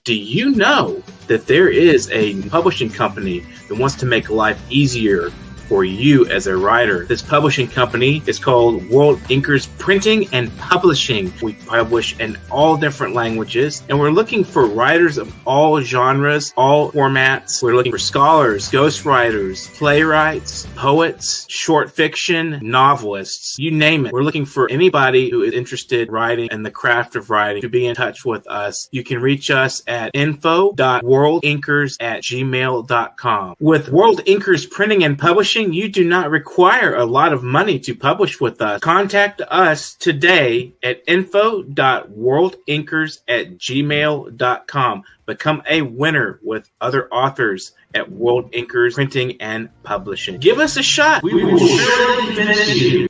Do you know that there is a publishing company that wants to make life easier for you as a writer? This publishing company is called World Inkers Printing and Publishing. We publish in all different languages, and we're looking for writers of all genres, all formats. We're looking for scholars, ghostwriters, playwrights, poets, short fiction, novelists, you name it. We're looking for anybody who is interested in writing and the craft of writing to be in touch with us. You can reach us at info.worldinkers@gmail.com. With World Inkers Printing and Publishing, you do not require a lot of money to publish with us. Contact us today at info.worldinkers@gmail.com. Become a winner with other authors at World Inkers Printing and Publishing. Give us a shot. We will surely finish you.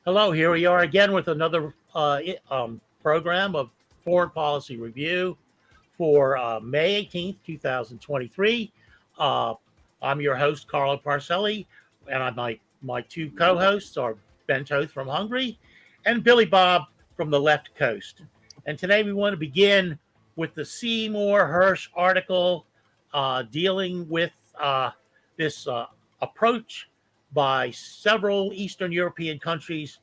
Hello, here we are again with another program of Foreign Policy Review for May 18th, 2023. I'm your host, CARLO Parcelli, and my two co-hosts are Ben Toth from Hungary and Billy Bob from the left coast. And today we want to begin with the Seymour Hersh article dealing with this approach by several Eastern European countries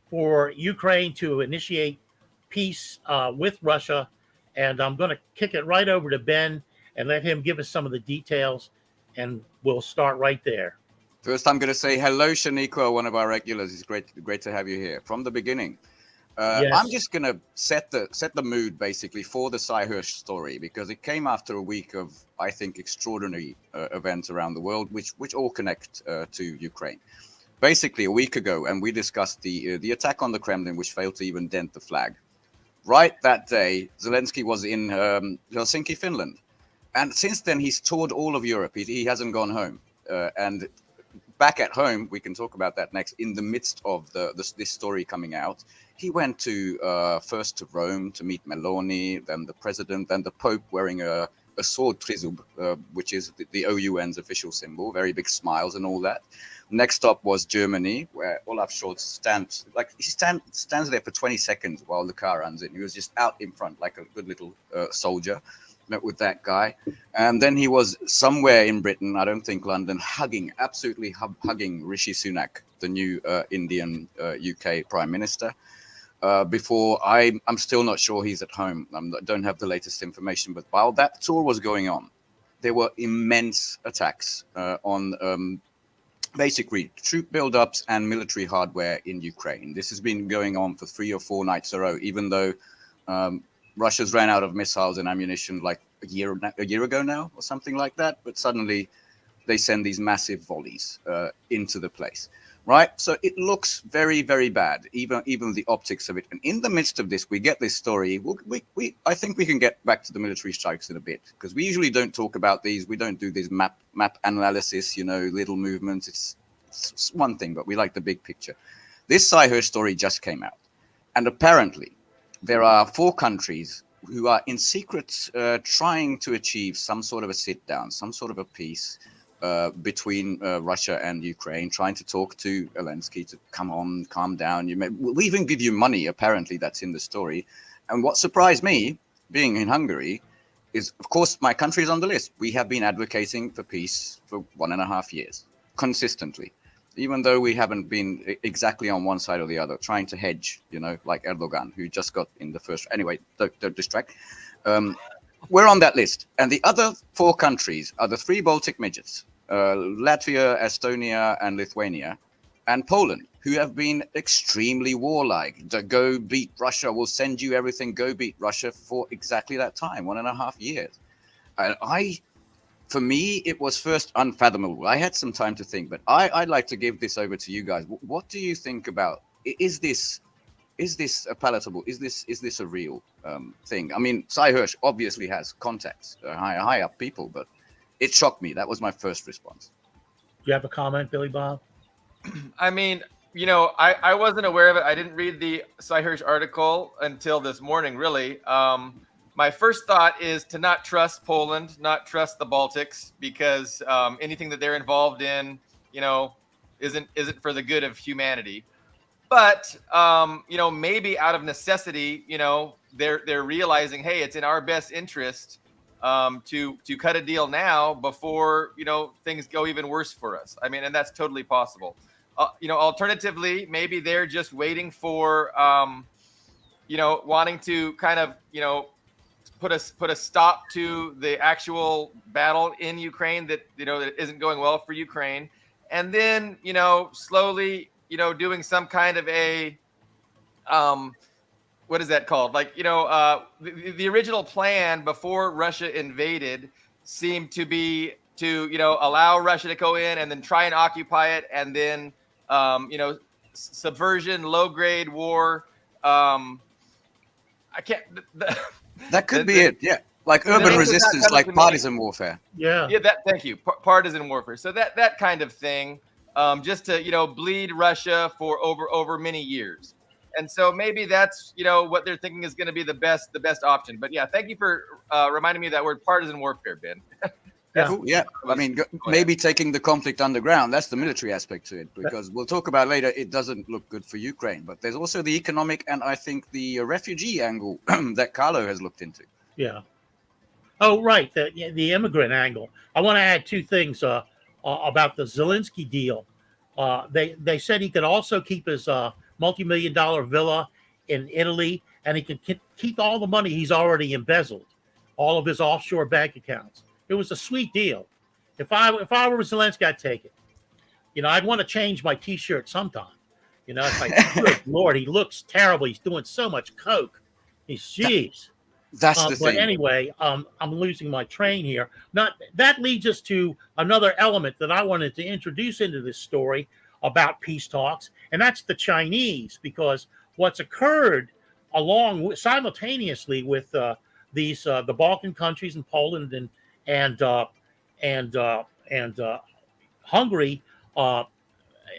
for Ukraine to initiate peace with Russia. And I'm going to kick it right over to Ben and let him give us some of the details. And we'll start right there. First, I'm going to say hello, Shaniqua, one of our regulars. It's great to have you here from the beginning. Yes. I'm just going to set the mood basically for the Sy Hersh story, because it came after a week of, I think, extraordinary events around the world, which all connect to Ukraine. Basically, a week ago, and we discussed the attack on the Kremlin, which failed to even dent the flag. Right that day, Zelensky was in Helsinki, Finland. And since then, he's toured all of Europe. He hasn't gone home. And back at home, we can talk about that next. In the midst of this story coming out, he went to first to Rome to meet Meloni, then the president, then the Pope wearing a sword trizub, which is the OUN's official symbol. Very big smiles and all that. Next stop was Germany, where Olaf Scholz stands there for 20 seconds while the car runs in. He was just out in front like a good little soldier. Met with that guy, and then he was somewhere in Britain, I don't think London, absolutely hugging Rishi Sunak, the new Indian UK Prime Minister. Before I'm still not sure he's at home. I don't have the latest information, but while that tour was going on, there were immense attacks on basically troop buildups and military hardware in Ukraine. This has been going on for 3 or 4 nights in a row, even though Russia's ran out of missiles and ammunition like a year ago now, or something like that. But suddenly they send these massive volleys into the place, right? So it looks very, very bad, even the optics of it. And in the midst of this, we get this story. I think we can get back to the military strikes in a bit, because we usually don't talk about these. We don't do this map analysis, little movements. It's one thing, but we like the big picture. This Sy Hersh story just came out, and apparently there are 4 countries who are in secret trying to achieve some sort of a sit-down, some sort of a peace between Russia and Ukraine, trying to talk to Zelensky to calm down. We'll even give you money, apparently, that's in the story. And what surprised me, being in Hungary, is, of course, my country is on the list. We have been advocating for peace for 1.5 years, consistently. Even though we haven't been exactly on one side or the other, trying to hedge, like Erdogan, who just got in the first. Anyway, don't distract. We're on that list. And the other 4 countries are the 3 Baltic midgets, Latvia, Estonia, and Lithuania, and Poland, who have been extremely warlike. Go beat Russia, we'll send you everything, go beat Russia for exactly that time, 1.5 years. And for me, it was first unfathomable. I had some time to think, but I'd like to give this over to you guys. What do you think about? Is this palatable? Is this a real thing? I mean, Sy Hersh obviously has contacts, high up people, but it shocked me. That was my first response. Do you have a comment, Billy Bob? I mean, I wasn't aware of it. I didn't read the Sy Hersh article until this morning, really. My first thought is to not trust Poland, not trust the Baltics, because anything that they're involved in, isn't for the good of humanity. But maybe out of necessity, they're realizing, hey, it's in our best interest to cut a deal now before, you know, things go even worse for us. I mean, and that's totally possible. You know, alternatively, maybe they're just waiting for, you know, wanting to kind of, you know, put a stop to the actual battle in Ukraine that, you know, that isn't going well for Ukraine, and then, you know, slowly, you know, doing some kind of a what is that called? Like, you know, the original plan before Russia invaded seemed to be to, you know, allow Russia to go in and then try and occupy it, and then, you know, subversion, low grade war. I can't. That could be it. Yeah, like urban resistance, like partisan warfare. Yeah. Yeah. That. Thank you. Partisan warfare. So that kind of thing, just to, you know, bleed Russia for over many years. And so maybe that's, you know, what they're thinking is going to be the best option. But yeah, thank you for reminding me of that word, partisan warfare, Ben. Yeah. Cool. Yeah, I mean, maybe taking the conflict underground, that's the military aspect to it, because we'll talk about later, it doesn't look good for Ukraine, but there's also the economic and I think the refugee angle that Carlo has looked into. Yeah. Oh, right. The immigrant angle. I want to add two things about the Zelensky deal. They said he could also keep his multi-million-dollar villa in Italy, and he can keep all the money he's already embezzled, all of his offshore bank accounts. It was a sweet deal. If I were Zelensky, I'd take it. You know, I'd want to change my T-shirt sometime. You know, it's like, good Lord, he looks terrible. He's doing so much coke. Jeez. That's the thing. But anyway, I'm losing my train here. That leads us to another element that I wanted to introduce into this story about peace talks, and that's the Chinese, because what's occurred simultaneously with the Balkan countries and Poland and Hungary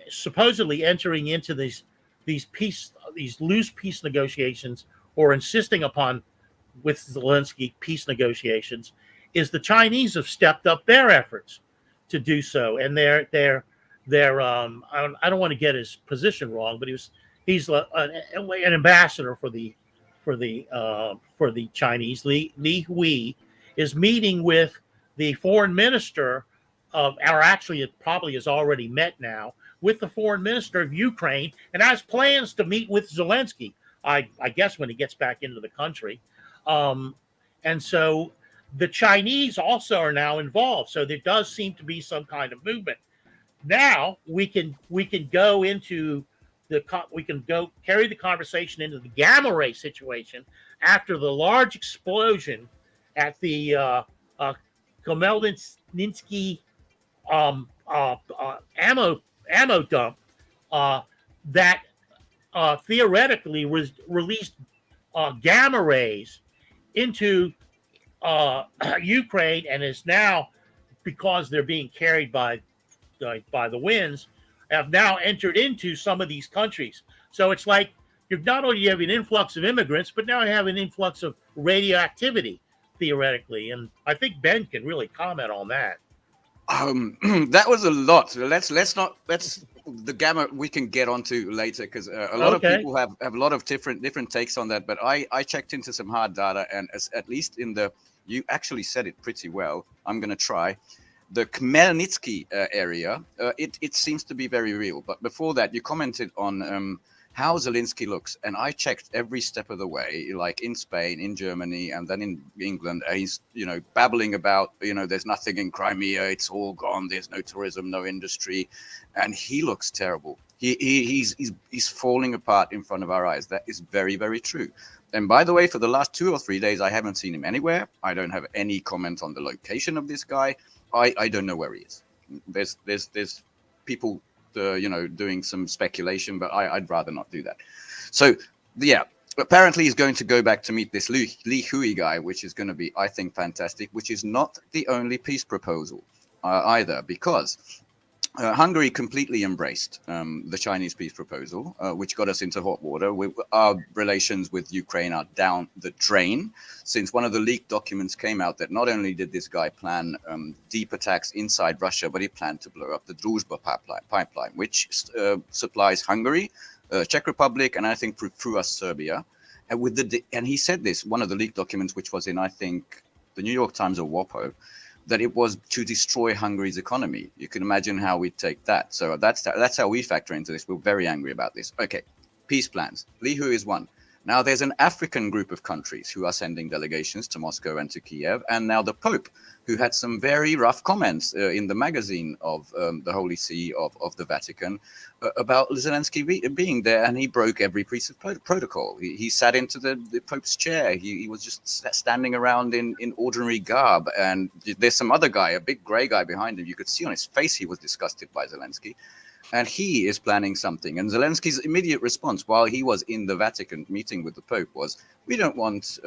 supposedly entering into these loose peace negotiations, or insisting upon, with Zelensky, peace negotiations, is the Chinese have stepped up their efforts to do so, and they're I don't want to get his position wrong, but he's an ambassador for the Chinese. Li Hui is meeting with the foreign minister or actually it probably has already met now with the foreign minister of Ukraine, and has plans to meet with Zelensky, I guess, when he gets back into the country. And so the Chinese also are now involved. So there does seem to be some kind of movement. Now we can go into carry the conversation into the gamma ray situation after the large explosion at the Khmelnytsky ammo dump that theoretically was released gamma rays into Ukraine, and is now, because they're being carried by the winds, have now entered into some of these countries. So it's like you're not only having an influx of immigrants, but now you have an influx of radioactivity, theoretically. And I think Ben can really comment on that. That was a lot. The gamma we can get onto later, because a lot of people have a lot of different takes on that. But I checked into some hard data, and at least you actually said it pretty well. I'm going to try. The Khmelnytsky area, it seems to be very real. But before that, you commented on how Zelensky looks, and I checked every step of the way, like in Spain, in Germany, and then in England. He's, babbling about, there's nothing in Crimea, it's all gone, there's no tourism, no industry, and he looks terrible. He's falling apart in front of our eyes. That is very, very true. And by the way, for the last 2 or 3 days, I haven't seen him anywhere. I don't have any comment on the location of this guy. I don't know where he is. There's people, doing some speculation, but I'd rather not do that. So, yeah, apparently he's going to go back to meet this Li Hui guy, which is going to be, I think, fantastic, which is not the only peace proposal either, because Hungary completely embraced the Chinese peace proposal, which got us into hot water. Our relations with Ukraine are down the drain, since one of the leaked documents came out that not only did this guy plan deep attacks inside Russia, but he planned to blow up the Druzhba pipeline, which supplies Hungary, Czech Republic, and I think through us, Serbia. And and he said this, one of the leaked documents, which was in, I think, the New York Times or WAPO, that it was to destroy Hungary's economy. You can imagine how we take that. So that's how we factor into this. We're very angry about this. Okay, peace plans. Lihu is one. Now there's an African group of countries who are sending delegations to Moscow and to Kiev, and now the Pope, who had some very rough comments in the magazine of the Holy See of the Vatican about Zelensky being there, and he broke every piece of protocol. He sat into the Pope's chair. He was just standing around in ordinary garb, and there's some other guy, a big gray guy behind him. You could see on his face he was disgusted by Zelensky. And he is planning something. And Zelensky's immediate response while he was in the Vatican meeting with the Pope was, we don't want,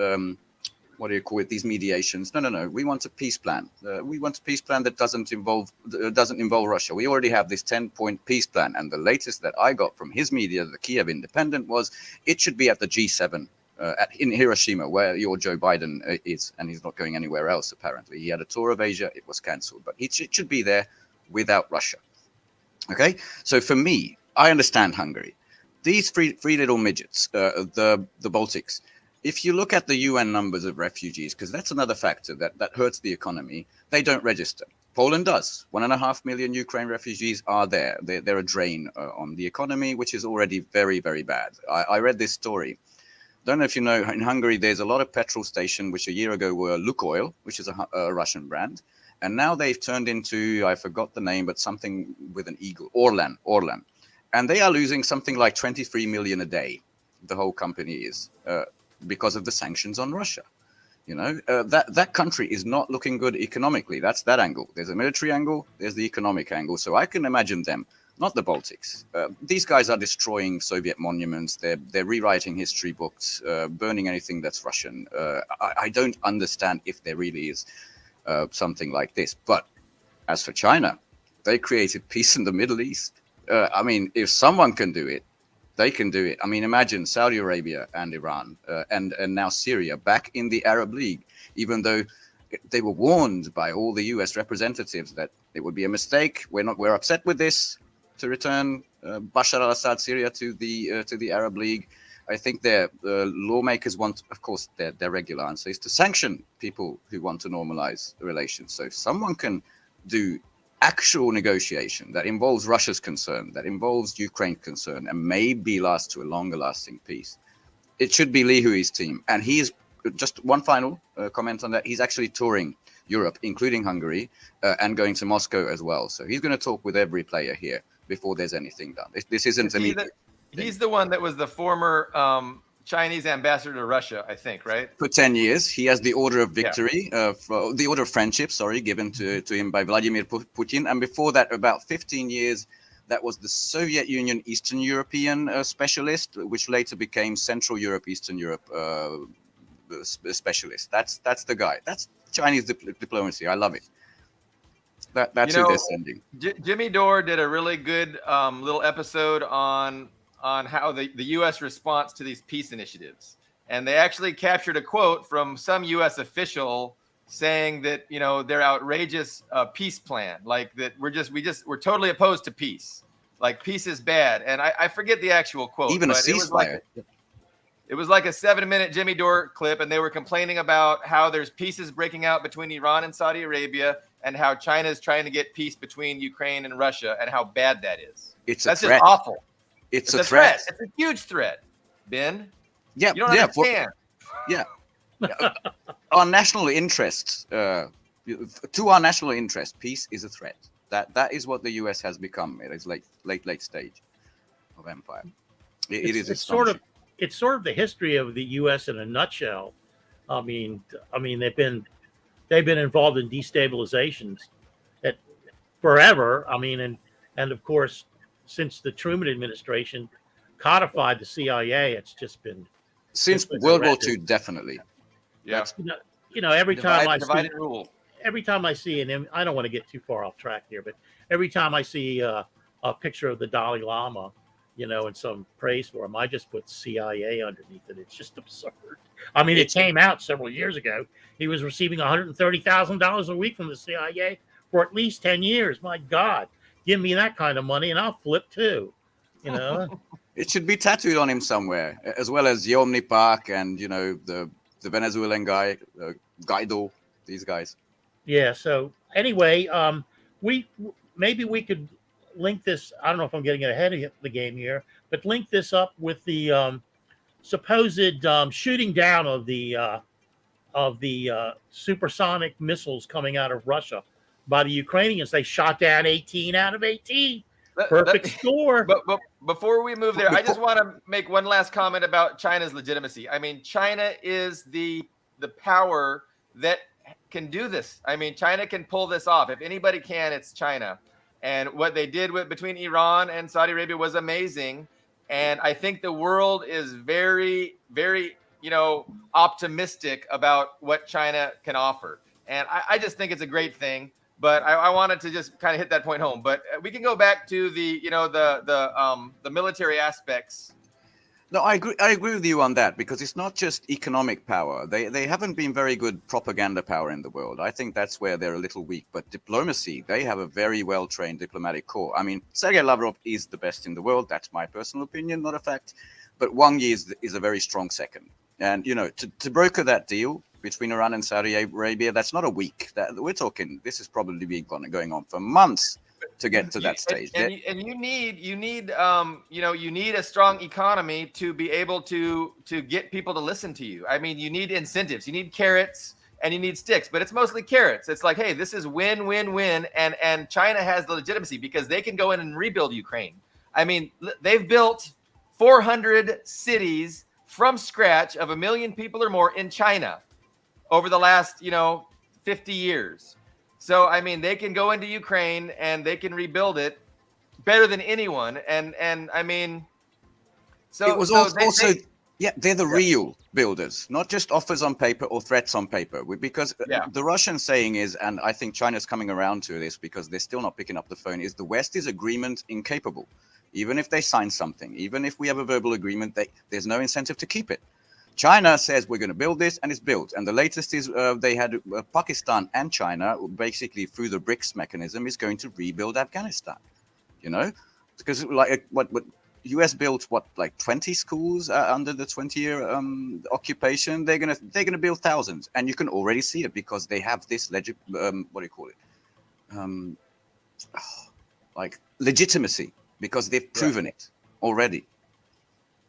what do you call it, these mediations. No. We want a peace plan. We want a peace plan that doesn't involve Russia. We already have this 10-point peace plan. And the latest that I got from his media, the Kiev Independent, was it should be at the G7 in Hiroshima, where your Joe Biden is. And he's not going anywhere else, apparently. He had a tour of Asia. It was cancelled. But it should be there without Russia. Okay, so for me, I understand Hungary. These three little midgets, the Baltics, if you look at the UN numbers of refugees, because that's another factor that hurts the economy, they don't register. Poland does. 1.5 million Ukraine refugees are there. They're a drain on the economy, which is already very, very bad. I read this story. Don't know if you know, in Hungary, there's a lot of petrol stations, which a year ago were Lukoil, which is a Russian brand. And now they've turned into, I forgot the name, but something with an eagle, Orlan. And they are losing something like 23 million a day, the whole company is, because of the sanctions on Russia. You know, that country is not looking good economically. That's that angle. There's a military angle, there's the economic angle. So I can imagine them, not the Baltics. These guys are destroying Soviet monuments. They're rewriting history books, burning anything that's Russian. I don't understand if there really is something like this. But as for China, they created peace in the Middle East. I mean, if someone can do it, they can do it. I mean, imagine Saudi Arabia and Iran and now Syria back in the Arab League, even though they were warned by all the US representatives that it would be a mistake. We're upset with this, to return Bashar al-Assad Syria to the Arab League. I think their lawmakers want, of course, their regular answer is to sanction people who want to normalize the relations. So if someone can do actual negotiation that involves Russia's concern, that involves Ukraine's concern, and maybe last to a longer lasting peace, it should be Li Hui's team. And he is, just one final comment on that, he's actually touring Europe, including Hungary, and going to Moscow as well. So he's going to talk with every player here before there's anything done. This isn't immediate. He's the one that was the former Chinese ambassador to Russia, I think, right? For 10 years. He has the Order of Victory, the Order of Friendship, given to him by Vladimir Putin. And before that, about 15 years, that was the Soviet Union Eastern European specialist, which later became Central Europe, Eastern Europe specialist. That's the guy. That's Chinese diplomacy. I love it. That's who they're sending. Jimmy Dore did a really good little episode on how the U.S. response to these peace initiatives. And they actually captured a quote from some U.S. official saying that, you know, their outrageous peace plan, like that we're totally opposed to peace. Like peace is bad. And I forget the actual quote. Even a ceasefire. It was like a 7-minute Jimmy Dore clip, and they were complaining about how there's pieces breaking out between Iran and Saudi Arabia, and how China is trying to get peace between Ukraine and Russia, and how bad that is. That's just awful. It's a threat. It's a huge threat, Ben. Yeah, you don't understand. Our national interest, to our national interest, peace is a threat. That is what the U.S. has become. It is late stage of empire. It's sort of the history of the U.S. in a nutshell. I mean, they've been involved in destabilizations that forever. I mean, and of course, since the Truman administration codified the CIA, it's just been since World War II, definitely. Yeah. You know, every time I see, and I don't want to get too far off track here, but every time I see a picture of the Dalai Lama, you know, and some praise for him, I just put CIA underneath it. It's just absurd. I mean, it came out several years ago. He was receiving $130,000 a week from the CIA for at least 10 years. My God, give me that kind of money and I'll flip too. You know, It should be tattooed on him somewhere, as well as Yomni Park and, you know, the Venezuelan guy, Guaido, these guys. Yeah. So anyway, we maybe we could link this. I don't know if I'm getting ahead of the game here, but link this up with the supposed shooting down of the supersonic missiles coming out of Russia by the Ukrainians. They shot down 18 out of 18. Perfect score. But before we move there, I just want to make one last comment about China's legitimacy. I mean, China is the power that can do this. I mean, China can pull this off. If anybody can, it's China. And what they did between Iran and Saudi Arabia was amazing. And I think the world is very, very, optimistic about what China can offer. And I just think it's a great thing. But I wanted to just kind of hit that point home. But we can go back to the military aspects. No, I agree with you on that, because it's not just economic power. They haven't been very good propaganda power in the world. I think that's where they're a little weak. But diplomacy, they have a very well-trained diplomatic corps. I mean, Sergei Lavrov is the best in the world. That's my personal opinion, not a fact. But Wang Yi is a very strong second. And, to broker that deal between Iran and Saudi Arabia, that's not a week. We're talking, this has probably been going on for months to get to that stage. And you need a strong economy to be able to get people to listen to you. I mean, you need incentives, you need carrots, and you need sticks, but it's mostly carrots. It's like, hey, this is win, win, win. And China has the legitimacy because they can go in and rebuild Ukraine. I mean, they've built 400 cities from scratch of 1 million people or more in China over the last, 50 years. So, I mean, they can go into Ukraine and they can rebuild it better than anyone. And I mean, so it was they're the real builders, not just offers on paper or threats on paper. Because the Russian saying is, and I think China's coming around to this because they're still not picking up the phone, is the West is agreement incapable. Even if they sign something, even if we have a verbal agreement, there's no incentive to keep it. China says we're going to build this, and it's built. And the latest is they had Pakistan and China, basically through the BRICS mechanism, is going to rebuild Afghanistan. Because like what US built 20 schools under the 20-year occupation. They're gonna build thousands, and you can already see it because they have this legitimacy, because they've proven it already.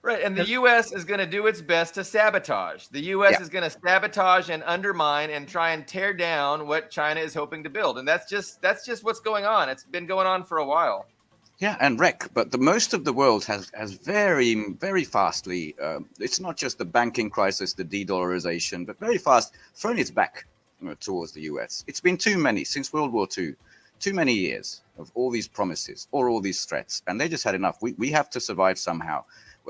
Right, and the U.S. is going to do its best to sabotage. The U.S. is going to sabotage and undermine and try and tear down what China is hoping to build, and that's just what's going on. It's been going on for a while. Yeah, and wreck. But the most of the world has very, very fastly. It's not just the banking crisis, the de-dollarization, but very fast thrown its back towards the U.S. It's been too many since World War II. Too many years of all these promises or all these threats, and they just had enough. We have to survive somehow.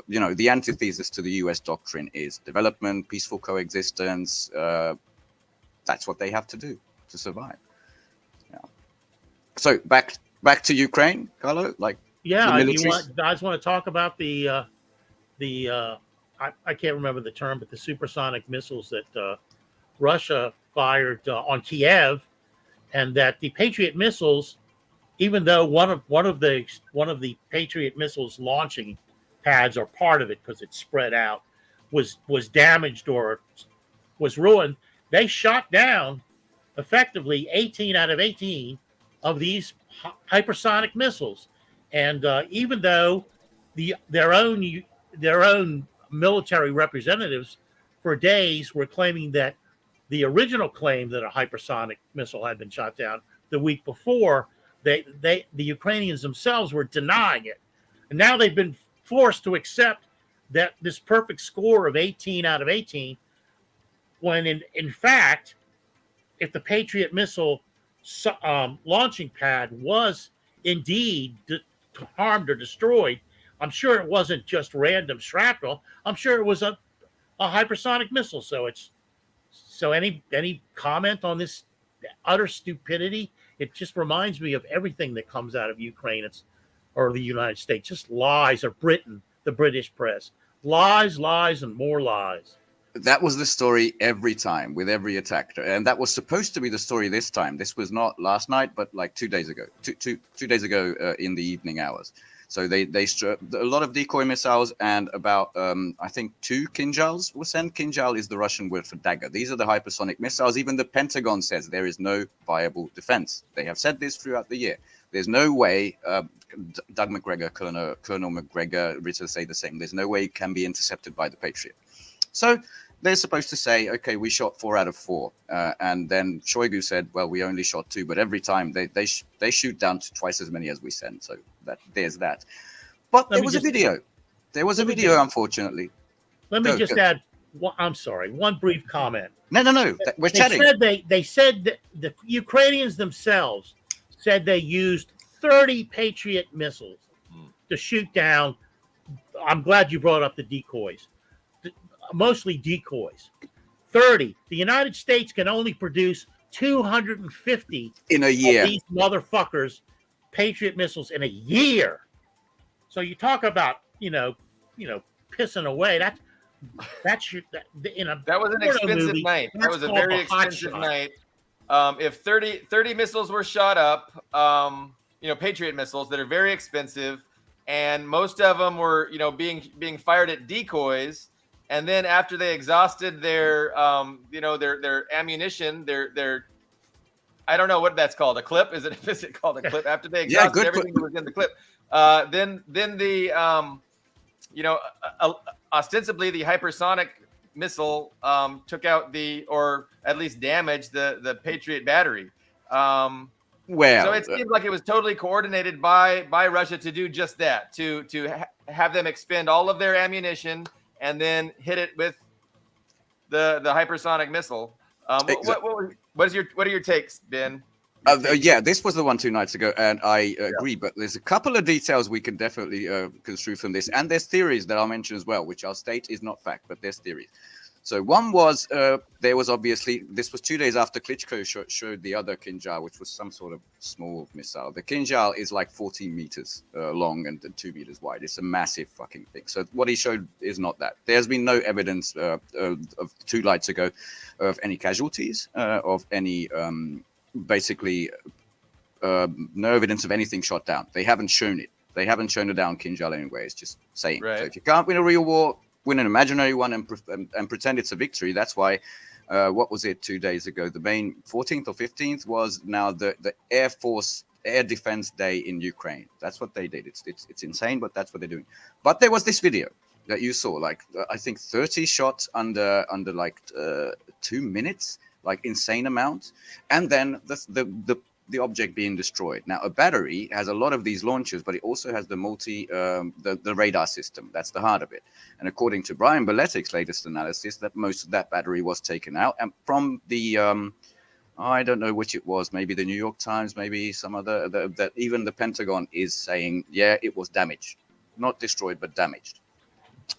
The antithesis to the U.S. doctrine is development, peaceful coexistence. That's what they have to do to survive. Yeah. So back to Ukraine, Carlo. You guys want to talk about the I can't remember the term, but the supersonic missiles that Russia fired on Kiev, and that the Patriot missiles, even though one of the Patriot missiles launching pads are part of it because it's spread out, was damaged or was ruined, they shot down effectively 18 out of 18 of these hypersonic missiles. And even though their own military representatives for days were claiming that the original claim that a hypersonic missile had been shot down the week before, the Ukrainians themselves were denying it. And now they've been forced to accept that this perfect score of 18 out of 18, when in fact, if the Patriot missile launching pad was indeed harmed or destroyed, I'm sure it wasn't just random shrapnel. I'm sure it was a hypersonic missile. So any comment on this utter stupidity? It just reminds me of everything that comes out of Ukraine or the United States. Just lies, or Britain, the British press. Lies, lies, and more lies. That was the story every time with every attack. And that was supposed to be the story this time. This was not last night, but like 2 days ago, two days ago in the evening hours. So they a lot of decoy missiles, and about I think 2 Kinjals were sent. Kinjal is the Russian word for dagger. These are the hypersonic missiles. Even the Pentagon says there is no viable defense. They have said this throughout the year. There's no way. Doug McGregor, Colonel McGregor, Ritter say the same. There's no way it can be intercepted by the Patriot. So they're supposed to say, okay, we shot 4 out of 4, and then Shoigu said, well, we only shot 2, but every time they shoot down to twice as many as we send. So there's that. But there was a video. There was a video, unfortunately. Let me just add. I'm sorry. One brief comment. No. We're chatting. They said that the Ukrainians themselves said they used 30 Patriot missiles to shoot down. I'm glad you brought up the decoys. Mostly decoys. 30. The United States can only produce 250 in a year. Of these motherfuckers, Patriot missiles in a year. So you talk about pissing away. That was an expensive night. That was a very expensive night. If 30 missiles were shot up, Patriot missiles that are very expensive, and most of them were being fired at decoys. And then after they exhausted their their ammunition, their I don't know what that's called, a clip. Is it called a clip? After they exhausted everything that was in the clip, then the ostensibly the hypersonic missile took out or at least damaged the Patriot battery. So it seemed like it was totally coordinated by Russia to do just that, to have them expend all of their ammunition and then hit it with the hypersonic missile. What are your takes, Ben? This was the one 2 nights ago, and I agree. But there's a couple of details we can definitely construe from this, and there's theories that I'll mention as well, which I'll state is not fact, but there's theories. So one was there was obviously, this was 2 days after Klitschko showed the other Kinjal, which was some sort of small missile. The Kinjal is like 14 meters long and 2 meters wide. It's a massive fucking thing. So what he showed is not that. There's been no evidence of 2 nights ago of any casualties, of any basically no evidence of anything shot down. They haven't shown it. They haven't shown a down Kinjal anyway. It's just saying. Right. So if you can't win a real war, win an imaginary one and pretend it's a victory. That's why, what was it 2 days ago? The main 14th or 15th was now the Air Force Air Defense Day in Ukraine. That's what they did. It's insane, but that's what they're doing. But there was this video that you saw, like I think 30 shots under like 2 minutes, like insane amount, and then the object being destroyed. Now, a battery has a lot of these launchers, but it also has the radar system. That's the heart of it. And according to Brian Beletic's latest analysis, that most of that battery was taken out. And from the, I don't know which it was, maybe the New York Times, maybe some other, that even the Pentagon is saying, yeah, it was damaged. Not destroyed, but damaged.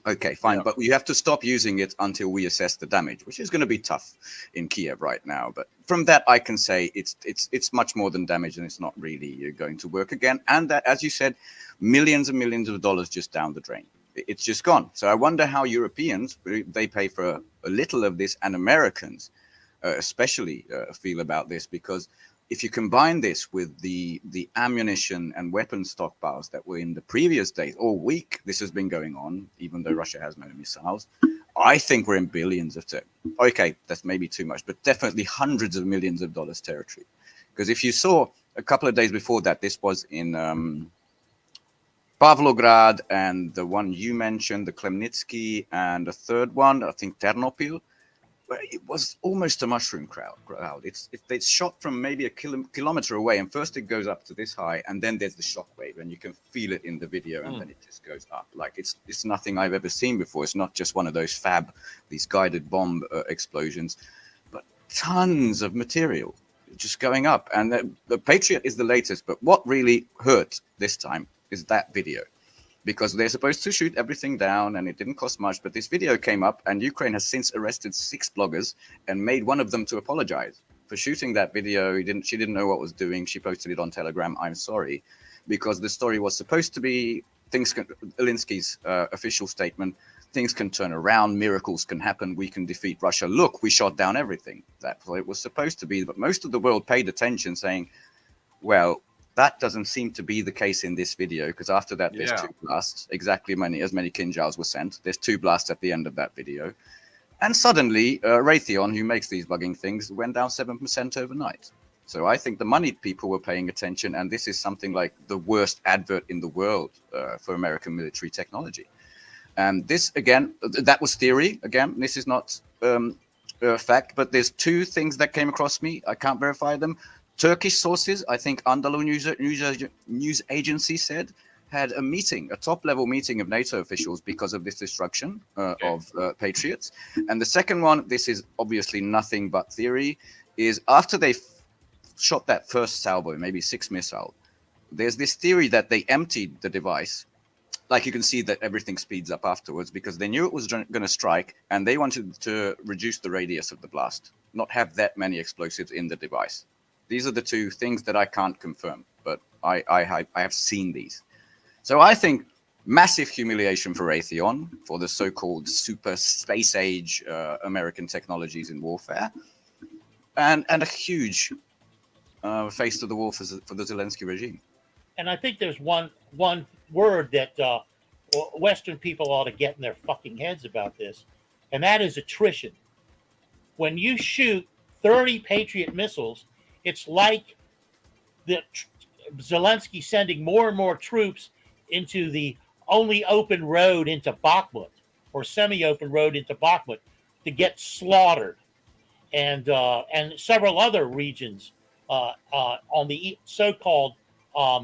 Okay, fine. Yeah. But you have to stop using it until we assess the damage, which is going to be tough in Kiev right now. But from that, I can say it's much more than damage, and it's not really going to work again. And that, as you said, millions and millions of dollars just down the drain. It's just gone. So I wonder how Europeans, they pay for a little of this, and Americans especially feel about this, because if you combine this with the ammunition and weapon stockpiles that were in the previous days, all week this has been going on, even though Russia has no missiles, I think we're in billions of okay, that's maybe too much, but definitely hundreds of millions of dollars territory. Because if you saw a couple of days before that, this was in Pavlograd, and the one you mentioned, the Klemnitsky, and the third one, I think Ternopil, where it was almost a mushroom crowd. It's shot from maybe a kilometer away, and first it goes up to this high, and then there's the shockwave, and you can feel it in the video, and then it just goes up. Like it's nothing I've ever seen before. It's not just one of those these guided bomb explosions, but tons of material just going up. And the Patriot is the latest, but what really hurt this time is that video. Because they're supposed to shoot everything down, and it didn't cost much. But this video came up, and Ukraine has since arrested 6 bloggers and made one of them to apologize for shooting that video. She didn't know what was doing. She posted it on Telegram. I'm sorry, because the story was supposed to be Alinsky's official statement. Things can turn around. Miracles can happen. We can defeat Russia. Look, we shot down everything. That's what it was supposed to be. But most of the world paid attention, saying, well, That doesn't seem to be the case in this video, because after that, there's 2 blasts, exactly as many Kinjals were sent. There's 2 blasts at the end of that video. And suddenly, Raytheon, who makes these bugging things, went down 7% overnight. So I think the moneyed people were paying attention, and this is something like the worst advert in the world for American military technology. And this, again, that was theory. Again, this is not fact, but there's 2 things that came across me. I can't verify them. Turkish sources, I think Anadolu news agency said, had a meeting, a top-level meeting of NATO officials because of this destruction of Patriots. And the second one, this is obviously nothing but theory, is after they shot that first salvo, maybe 6 missiles, there's this theory that they emptied the device. Like you can see that everything speeds up afterwards because they knew it was going to strike, and they wanted to reduce the radius of the blast, not have that many explosives in the device. These are the 2 things that I can't confirm, but I have seen these. So I think massive humiliation for Raytheon, for the so-called super space age American technologies in warfare, and a huge face to the wall for the Zelensky regime. And I think there's one word that Western people ought to get in their fucking heads about this, and that is attrition. When you shoot 30 Patriot missiles, it's like Zelensky sending more and more troops into the only open road into Bakhmut, or semi-open road into Bakhmut, to get slaughtered, and several other regions on the so-called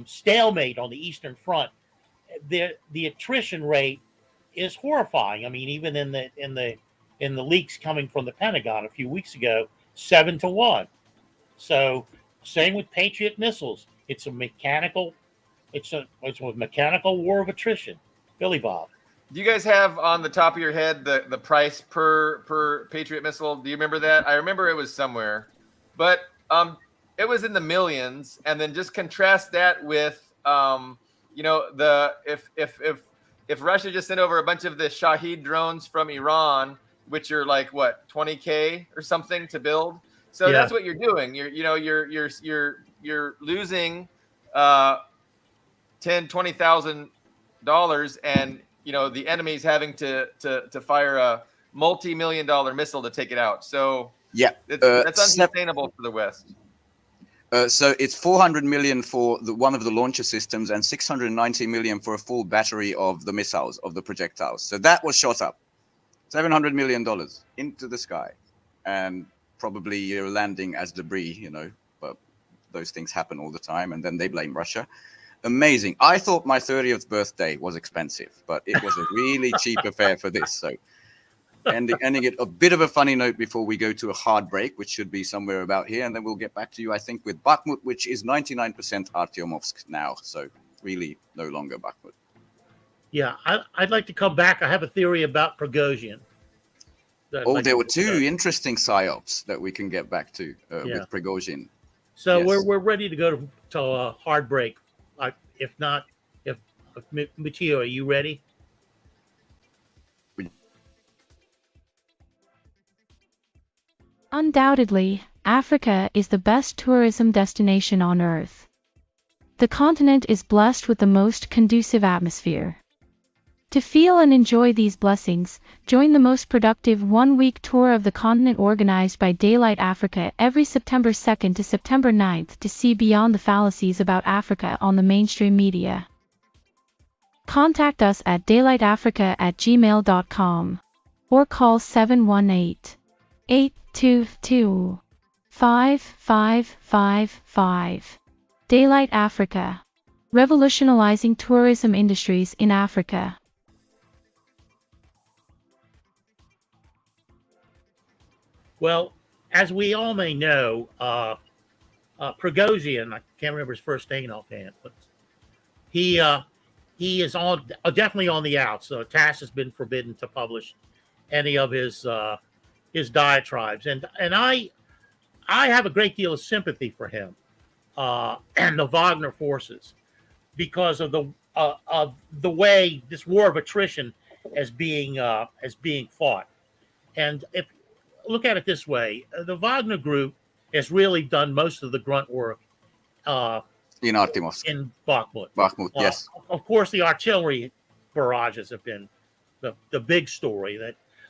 stalemate on the Eastern Front. The attrition rate is horrifying. I mean, even in the leaks coming from the Pentagon a few weeks ago, 7-1. So, same with Patriot missiles. It's a mechanical war of attrition. Billy Bob. Do you guys have on the top of your head the price per Patriot missile? Do you remember that? I remember it was somewhere, but it was in the millions. And then just contrast that with if Russia just sent over a bunch of the Shahed drones from Iran, which are like what, 20K or something to build. So that's what you're doing. You're losing $10,000-$20,000, and the enemy's having to fire a multi-million-dollar missile to take it out. So that's unsustainable for the West. So it's 400 million for one of the launcher systems and 690 million for a full battery of the missiles, of the projectiles. So that was shot up, $700 million into the sky, and probably you're landing as debris, but those things happen all the time, and then they blame Russia. Amazing. I thought my 30th birthday was expensive, but it was a really cheap affair for this. So ending it a bit of a funny note before we go to a hard break, which should be somewhere about here, and then we'll get back to you, I think, with Bakhmut, which is 99% Artyomovsk now, so really no longer Bakhmut. Yeah, I'd like to come back. I have a theory about Prigozhin. There were 2 interesting psyops that we can get back to with Prigozhin. So we're ready to go to a hard break. If MUTIU, are you ready? Undoubtedly, Africa is the best tourism destination on Earth. The continent is blessed with the most conducive atmosphere. To feel and enjoy these blessings, join the most productive one-week tour of the continent organized by Daylight Africa every September 2nd to September 9th to see beyond the fallacies about Africa on the mainstream media. Contact us at daylightafrica@gmail.com or call 718-822-5555. Daylight Africa. Revolutionizing tourism industries in Africa. Well, as we all may know, Prigozhin, I can't remember his first name offhand, but he is definitely on the outs. So TASS has been forbidden to publish any of his diatribes, and I have a great deal of sympathy for him and the Wagner forces because of the way this war of attrition is being fought. And if look at it this way, the Wagner group has really done most of the grunt work In Artemovsk. In Bakhmut. Bakhmut, yes. Of course, the artillery barrages have been the big story.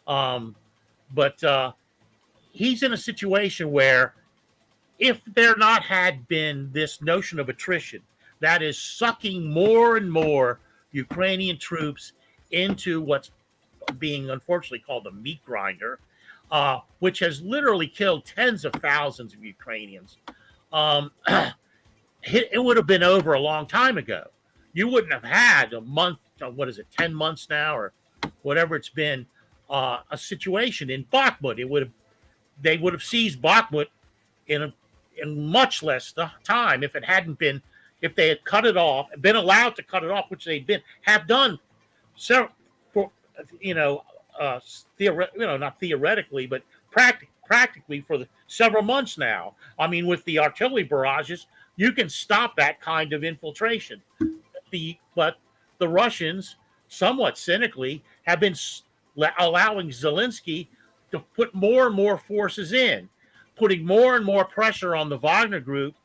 But he's in a situation where if there not had been this notion of attrition that is sucking more and more Ukrainian troops into what's being unfortunately called the meat grinder, which has literally killed tens of thousands of Ukrainians, it would have been over a long time ago. You wouldn't have had a month, 10 months now, or whatever it's been, a situation in Bakhmut. They would have seized Bakhmut in much less time if they had cut it off, been allowed to cut it off, which have done several, not theoretically, but practically for several months now. I mean, with the artillery barrages, you can stop that kind of infiltration. But the Russians, somewhat cynically, have been allowing Zelensky to put more and more forces in, putting more and more pressure on the Wagner group,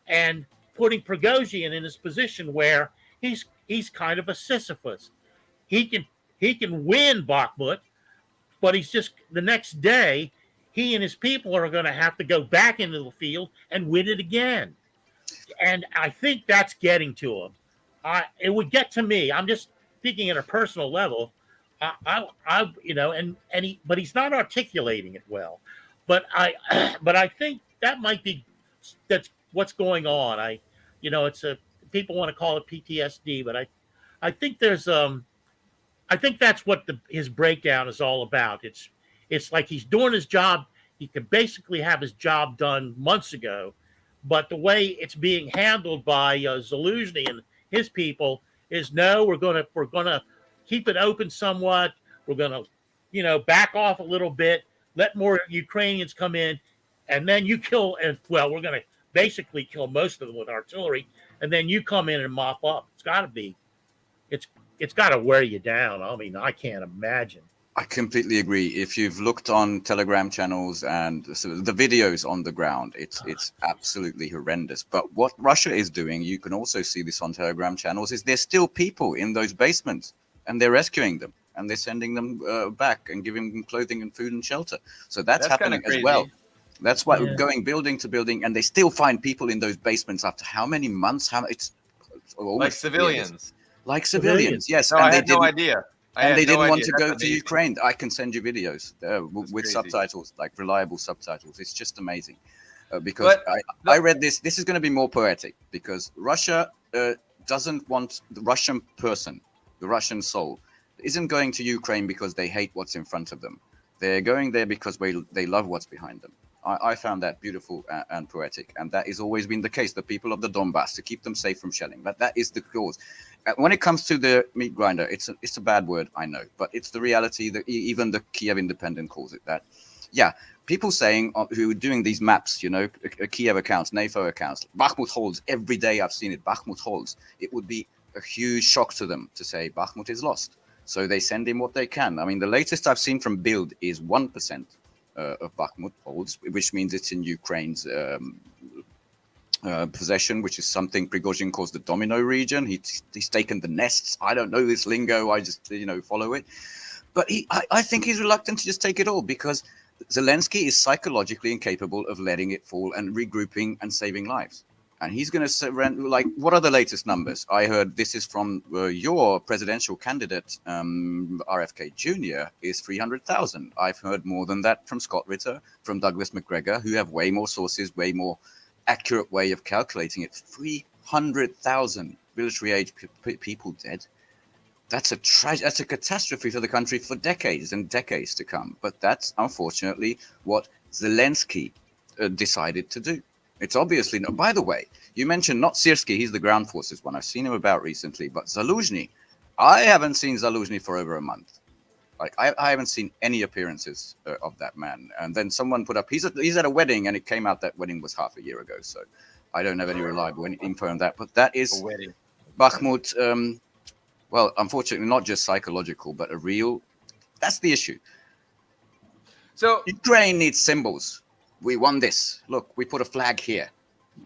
and putting Prigozhin in his position where he's kind of a Sisyphus. He can win Bakhmut, but he's just the next day he and his people are going to have to go back into the field and win it again. And I think that's getting to him. It would get to me. I'm just speaking at a personal level. But he's not articulating it well. But I think that's what's going on. People want to call it PTSD, but I think that's what his breakdown is all about. It's like he's doing his job. He could basically have his job done months ago, but the way it's being handled by Zaluzhny and his people is no. We're gonna keep it open somewhat. We're gonna, back off a little bit. Let more Ukrainians come in, and then you kill. And we're gonna basically kill most of them with artillery, and then you come in and mop up. It's got to wear you down. I mean, I can't imagine. I completely agree. If you've looked on Telegram channels and the videos on the ground, it's absolutely horrendous. But what Russia is doing, you can also see this on Telegram channels, is there's still people in those basements, and they're rescuing them, and they're sending them back and giving them clothing and food and shelter. So that's happening as well. That's why we're going building to building, and they still find people in those basements after how many months? It's like civilians. Years. Like civilians, yes. No, and I had no idea. And they didn't want to go to Ukraine. I can send you videos with subtitles, like reliable subtitles. It's just amazing. Because I read this. This is going to be more poetic because Russia doesn't want the Russian person, the Russian soul, isn't going to Ukraine because they hate what's in front of them. They're going there because they love what's behind them. I found that beautiful and poetic, and that has always been the case. The people of the Donbass, to keep them safe from shelling, that is the cause. When it comes to the meat grinder, it's a bad word, I know, but it's the reality that even the Kiev Independent calls it that. Yeah, people saying who are doing these maps, Kiev accounts, NAFO accounts, Bakhmut holds every day. I've seen it. Bakhmut holds. It would be a huge shock to them to say Bakhmut is lost. So they send in what they can. I mean, the latest I've seen from Bild is 1%. Of Bakhmut holds, which means it's in Ukraine's possession, which is something Prigozhin calls the domino region. He's taken the nests. I don't know this lingo. I just follow it. But I think he's reluctant to just take it all because Zelensky is psychologically incapable of letting it fall and regrouping and saving lives. And he's going to surrender. Like, what are the latest numbers? I heard this is from your presidential candidate, RFK Jr., is 300,000. I've heard more than that from Scott Ritter, from Douglas McGregor, who have way more sources, way more accurate way of calculating it. 300,000 military-age people dead. That's a catastrophe for the country for decades and decades to come. But that's unfortunately what Zelensky decided to do. It's obviously not. By the way, you mentioned not Syrskyi, he's the ground forces one. I've seen him about recently, but Zaluzhny, I haven't seen Zaluzhny for over a month. Like I haven't seen any appearances of that man. And then someone put up, he's at a wedding, and it came out that wedding was half a year ago. So I don't have any reliable info on that. But that is Bakhmut. Well, unfortunately, not just psychological, but a real. That's the issue. So Ukraine needs symbols. We won this. Look, we put a flag here.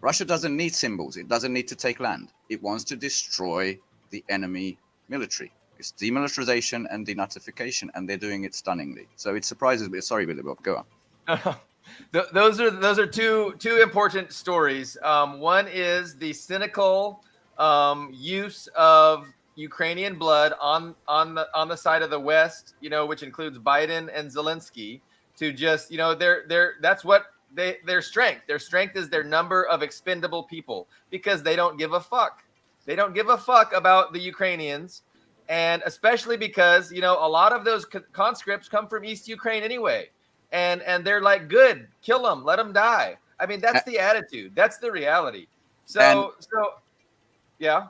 Russia doesn't need symbols. It doesn't need to take land. It wants to destroy the enemy military. It's demilitarization and denazification, and they're doing it stunningly. So it surprises me. Sorry, Billy Bob, go on. Those are two important stories. One is the cynical use of Ukrainian blood on the side of the West, which includes Biden and Zelensky, to just that's what their strength. Their strength is their number of expendable people, because they don't give a fuck. They don't give a fuck about the Ukrainians. And especially because, a lot of those conscripts come from East Ukraine anyway. And they're like, good, kill them, let them die. I mean, that's the attitude. That's the reality. So yeah.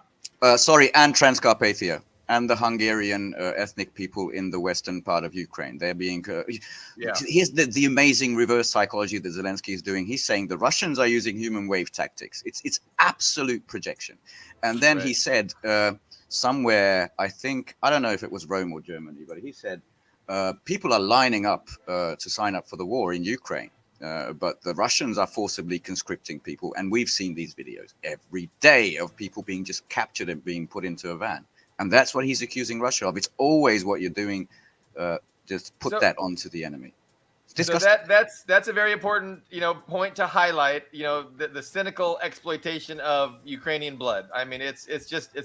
Sorry, and Transcarpathia and the Hungarian ethnic people in the western part of Ukraine. They're being... Here's the amazing reverse psychology that Zelensky is doing. He's saying the Russians are using human wave tactics. It's absolute projection. And then he said... somewhere, I don't know if it was Rome or Germany, but he said people are lining up to sign up for the war in Ukraine, but the Russians are forcibly conscripting people. And we've seen these videos every day of people being just captured and being put into a van. And that's what he's accusing Russia of. It's always what you're doing. Just put that onto the enemy. So that's a very important point to highlight. The cynical exploitation of Ukrainian blood. I mean, it's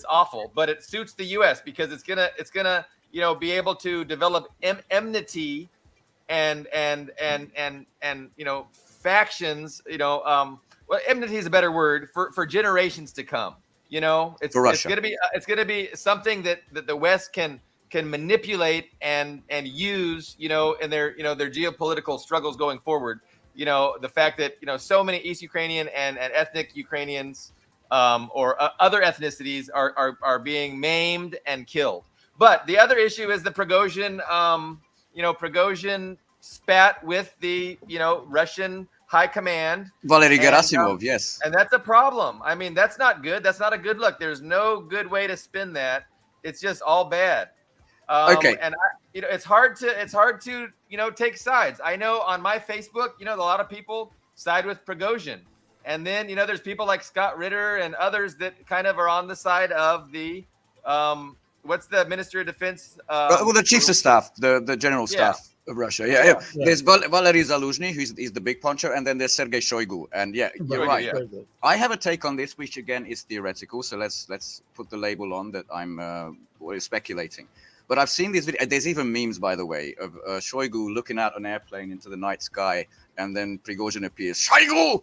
awful, but it suits the U.S. because it's gonna be able to develop enmity and factions. Well, enmity is a better word for generations to come. It's gonna be something that the West can manipulate and use, in their geopolitical struggles going forward. The fact that, so many East Ukrainian and ethnic Ukrainians or other ethnicities are being maimed and killed. But the other issue is the Prigozhin, Prigozhin spat with the, Russian high command. Valery Gerasimov, yes. And that's a problem. I mean, that's not good. That's not a good look. There's no good way to spin that. It's just all bad. Okay. And it's hard to take sides. I know on my Facebook, a lot of people side with Prigozhin, and then there's people like Scott Ritter and others that kind of are on the side of the what's the Minister of Defense? Well, the Chiefs of Staff, the General Staff of Russia. Yeah. There's Valery Zaluzhny, he's the big puncher, and then there's Sergei Shoigu. And you're right. Yeah. I have a take on this, which again is theoretical. So let's put the label on that I'm speculating. But I've seen these videos. There's even memes, by the way, of Shoigu looking out an airplane into the night sky, and then Prigozhin appears. Shoigu,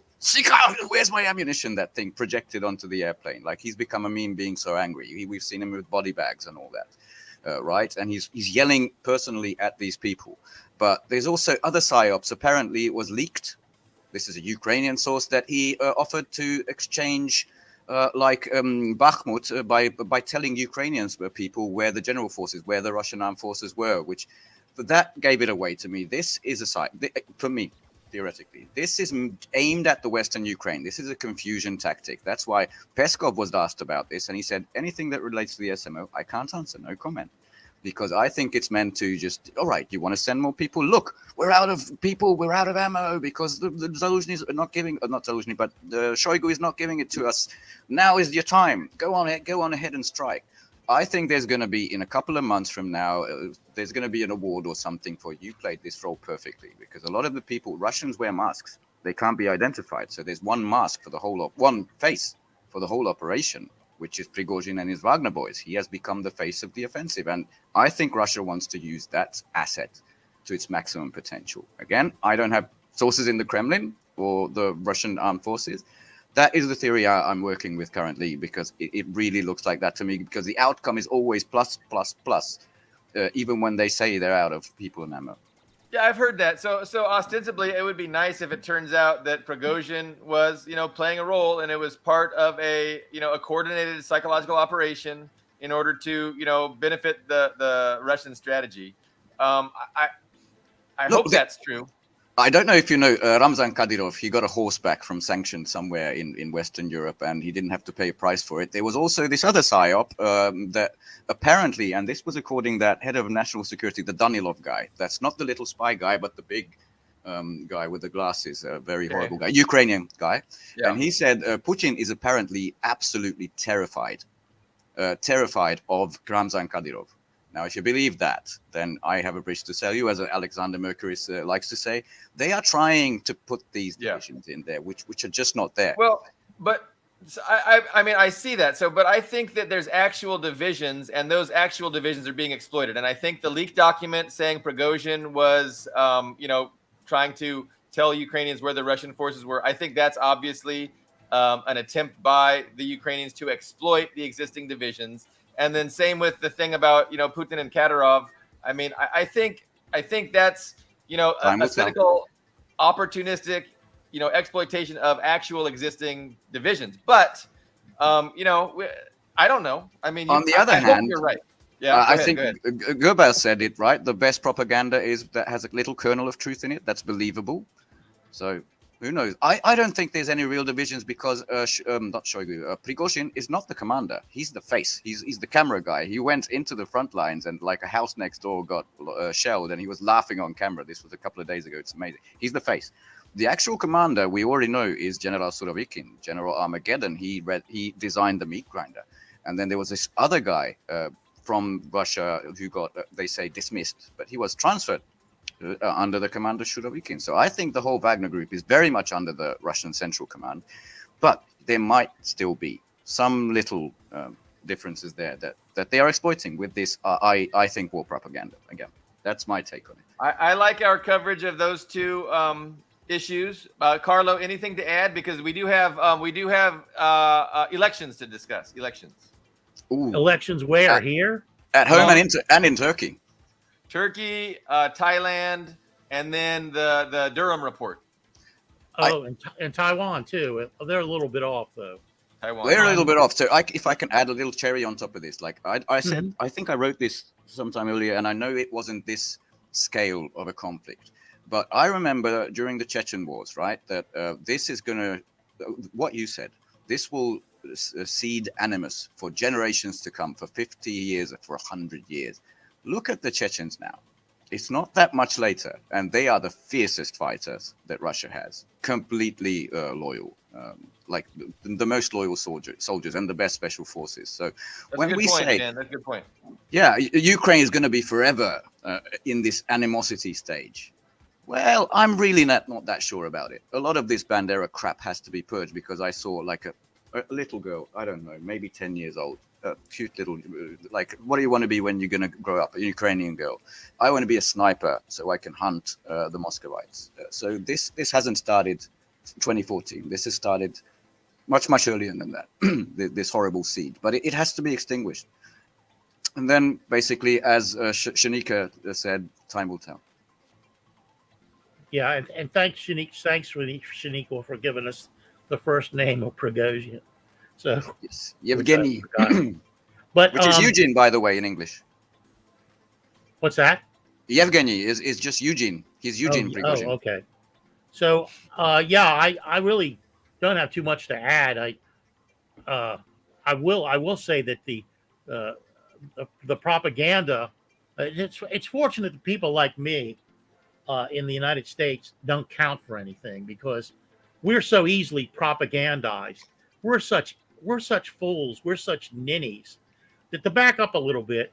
where's my ammunition? That thing projected onto the airplane. Like, he's become a meme being so angry. We've seen him with body bags and all that, right? And he's yelling personally at these people. But there's also other psyops. Apparently, it was leaked. This is a Ukrainian source that he offered to exchange Bakhmut by telling Ukrainians people where the general forces, where the Russian armed forces were, which that gave it away to me. This is a site for me, theoretically. This is aimed at the Western Ukraine. This is a confusion tactic. That's why Peskov was asked about this, and he said anything that relates to the SMO, I can't answer, no comment. Because I think it's meant to just, all right, you want to send more people? Look, we're out of people, we're out of ammo because the Zaluzhny is not giving, not Zaluzhny, but the Shoigu is not giving it to us. Now is your time. Go on ahead and strike. I think there's going to be, in a couple of months from now, there's going to be an award or something for you played this role perfectly. Because a lot of the people, Russians wear masks. They can't be identified. So there's one mask for the whole, one face for the whole operation, which is Prigozhin and his Wagner boys. He has become the face of the offensive. And I think Russia wants to use that asset to its maximum potential. Again, I don't have sources in the Kremlin or the Russian armed forces. That is the theory I'm working with currently, because it really looks like that to me, because the outcome is always plus, even when they say they're out of people and ammo. Yeah, I've heard that. So ostensibly, it would be nice if it turns out that Prigozhin was, playing a role, and it was part of a coordinated psychological operation in order to, benefit the Russian strategy. I hope that's true. I don't know if you know Ramzan Kadyrov. He got a horseback from sanctions somewhere in Western Europe, and he didn't have to pay a price for it. There was also this other psyop that apparently, and this was according to that head of national security, the Danilov guy. That's not the little spy guy, but the big guy with the glasses, a very horrible guy, Ukrainian guy. Yeah. And he said Putin is apparently absolutely terrified of Ramzan Kadyrov. Now, if you believe that, then I have a bridge to sell you, as Alexander Mercuris likes to say. They are trying to put these divisions in there, which are just not there. Well, but I mean, I see that. So, but I think that there's actual divisions, and those actual divisions are being exploited. And I think the leaked document saying Prigozhin was, trying to tell Ukrainians where the Russian forces were, I think that's obviously an attempt by the Ukrainians to exploit the existing divisions. And then same with the thing about, Putin and Kadyrov. I mean, I think that's, a cynical, opportunistic, exploitation of actual existing divisions. But, I don't know. I mean, on the other hand, you're right. Yeah, I think Goebbels said it right. The best propaganda is that has a little kernel of truth in it. That's believable. So who knows? I don't think there's any real divisions because not Shoigu. Prigozhin is not the commander. He's the face. He's the camera guy. He went into the front lines and like a house next door got shelled and he was laughing on camera. This was a couple of days ago. It's amazing. He's the face. The actual commander we already know is General Surovikin, General Armageddon. He designed the meat grinder, and then there was this other guy from Russia who got they say dismissed, but he was transferred under the commander Surovikin. So I think the whole Wagner group is very much under the Russian Central Command, but there might still be some little differences there that they are exploiting with this. I think war propaganda again. That's my take on it. I like our coverage of those two issues. Carlo, anything to add? Because we do have elections to discuss. Elections. Ooh. Elections where? Here? At home and in Turkey. Turkey, Thailand, and then the Durham report. Oh, and Taiwan too. They're a little bit off though. Taiwan. They're a little bit off. So if I can add a little cherry on top of this, like I said, I think I wrote this sometime earlier, and I know it wasn't this scale of a conflict, but I remember during the Chechen wars, right, that this is going to, what you said, this will seed animus for generations to come, for 50 years or for 100 years. Look at the Chechens now. It's not that much later, and they are the fiercest fighters that Russia has. Completely loyal, like the most loyal soldiers and the best special forces. So that's when we say, Dan, that's a good point. Yeah, Ukraine is going to be forever in this animosity stage. Well, I'm really not that sure about it. A lot of this Bandera crap has to be purged because I saw like a little girl, I don't know, maybe 10 years old, a cute little, like, what do you want to be when you're going to grow up? A Ukrainian girl. I want to be a sniper so I can hunt the Muscovites. So this hasn't started 2014. This has started much, much earlier than that, this horrible seed. But it has to be extinguished. And then basically, as Shanika said, time will tell. Yeah, and thanks, Shanika, for giving us the first name of Prigozhin. So yes, Yevgeny, but which is Eugene, by the way, in English. What's that? Yevgeny is just Eugene. He's Eugene Prigozhin. Oh, okay. So I really don't have too much to add. I will say that the propaganda. It's fortunate that people like me in the United States don't count for anything because we're so easily propagandized. We're such fools. We're such ninnies. That to back up a little bit,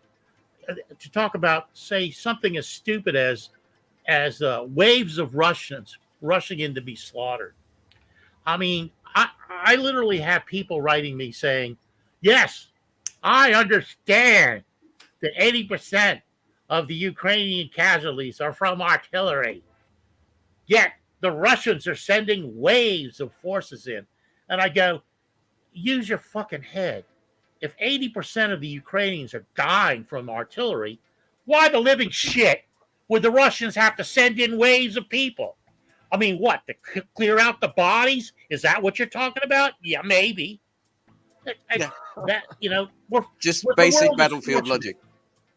to talk about, say, something as stupid as waves of Russians rushing in to be slaughtered. I mean, I literally have people writing me saying, yes, I understand that 80% of the Ukrainian casualties are from artillery. Yet the Russians are sending waves of forces in. And I go, use your fucking head. If 80% of the Ukrainians are dying from artillery, why the living shit would the Russians have to send in waves of people? I mean, what, to clear out the bodies? Is that what you're talking about? Yeah, maybe. That, we're just basic battlefield logic.